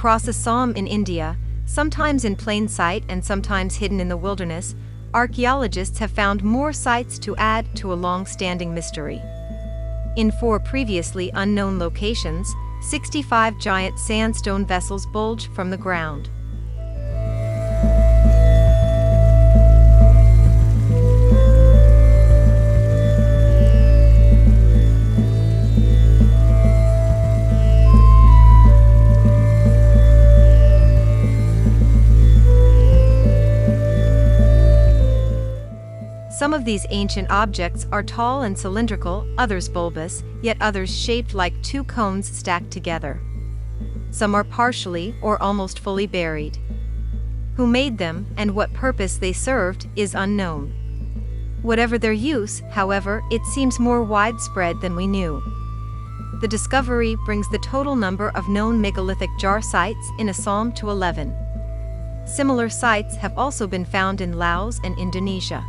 Across Assam in India, sometimes in plain sight and sometimes hidden in the wilderness, archaeologists have found more sites to add to a long-standing mystery. In 4 previously unknown locations, 65 giant sandstone vessels bulge from the ground. Some of these ancient objects are tall and cylindrical, others bulbous, yet others shaped like 2 cones stacked together. Some are partially or almost fully buried. Who made them and what purpose they served is unknown. Whatever their use, however, it seems more widespread than we knew. The discovery brings the total number of known megalithic jar sites in Assam to 11. Similar sites have also been found in Laos and Indonesia.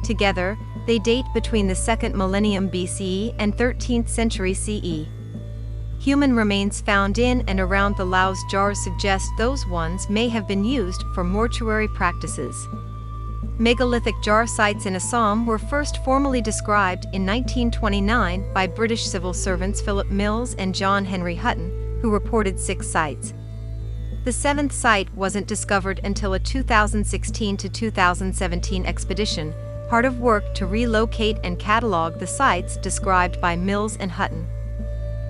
Together, they date between the 2nd millennium BCE and 13th century CE. Human remains found in and around the Laos jars suggest those ones may have been used for mortuary practices. Megalithic jar sites in Assam were first formally described in 1929 by British civil servants Philip Mills and John Henry Hutton, who reported 6 sites. The 7th site wasn't discovered until a 2016 to 2017 expedition, part of work to relocate and catalog the sites described by Mills and Hutton.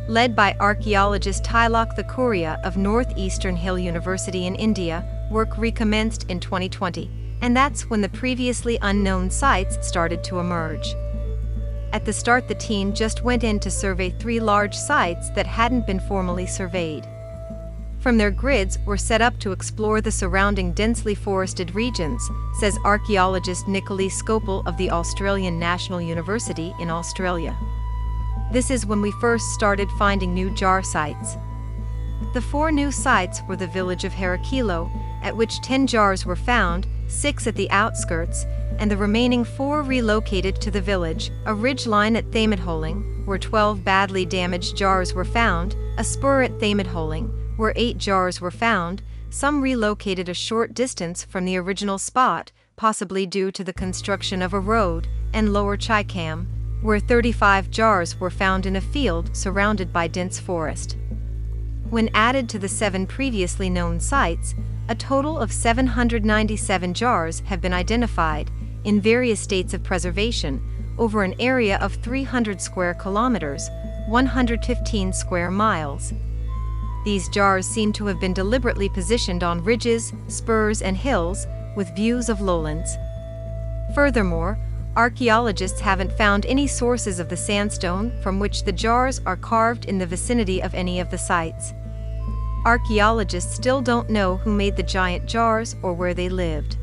Led by archaeologist Tilok Thakuria of Northeastern Hill University in India, work recommenced in 2020, and that's when the previously unknown sites started to emerge. At the start, the team just went in to survey 3 large sites that hadn't been formally surveyed. From their grids were set up to explore the surrounding densely forested regions, says archaeologist Nicholas Skopal of the Australian Na-tional University in Australia. This is when we first started finding new jar sites. The 4 new sites were the village of Harakilo, at which 10 jars were found, 6 at the outskirts, and the remaining 4 relocated to the village, a ridgeline at Thamadholing, where 12 badly damaged jars were found, a spur at Thamadholing, where 8 jars were found, some relocated a short distance from the original spot, possibly due to the construction of a road, and Lower Chaikam, where 35 jars were found in a field surrounded by dense forest. When added to the 7 previously known sites, a total of 797 jars have been identified, in various states of preservation, over an area of 300 square kilometers, 115 square miles. These jars seem to have been deliberately positioned on ridges, spurs, and hills, with views of lowlands. Furthermore, archaeologists haven't found any sources of the sandstone from which the jars are carved in the vicinity of any of the sites. Archaeologists still don't know who made the giant jars or where they lived.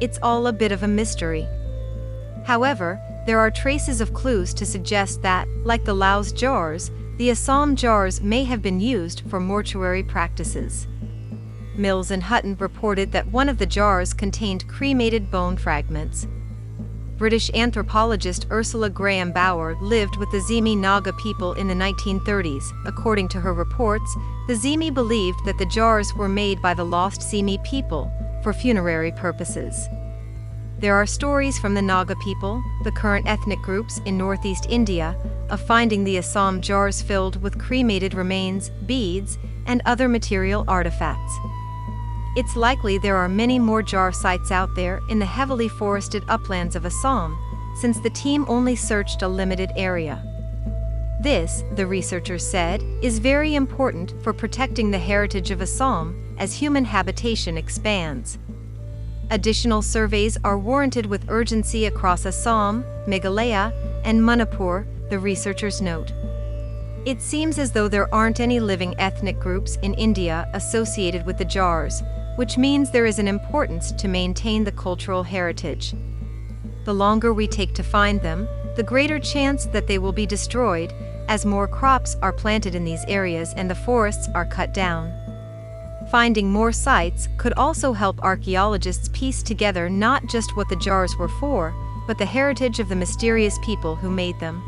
It's all a bit of a mystery. However, there are traces of clues to suggest that, like the Laos jars, the Assam jars may have been used for mortuary practices. Mills and Hutton reported that one of the jars contained cremated bone fragments. British anthropologist Ursula Graham Bauer lived with the Zimi Naga people in the 1930s. According to her reports, the Zimi believed that the jars were made by the lost Zimi people for funerary purposes. There are stories from the Naga people, the current ethnic groups in northeast India, of finding the Assam jars filled with cremated remains, beads, and other material artifacts. It's likely there are many more jar sites out there in the heavily forested uplands of Assam, since the team only searched a limited area. This, the researchers said, is very important for protecting the heritage of Assam as human habitation expands. Additional surveys are warranted with urgency across Assam, Meghalaya, and Manipur, the researchers note. It seems as though there aren't any living ethnic groups in India associated with the jars, which means there is an importance to maintain the cultural heritage. The longer we take to find them, the greater chance that they will be destroyed, as more crops are planted in these areas and the forests are cut down. Finding more sites could also help archaeologists piece together not just what the jars were for, but the heritage of the mysterious people who made them.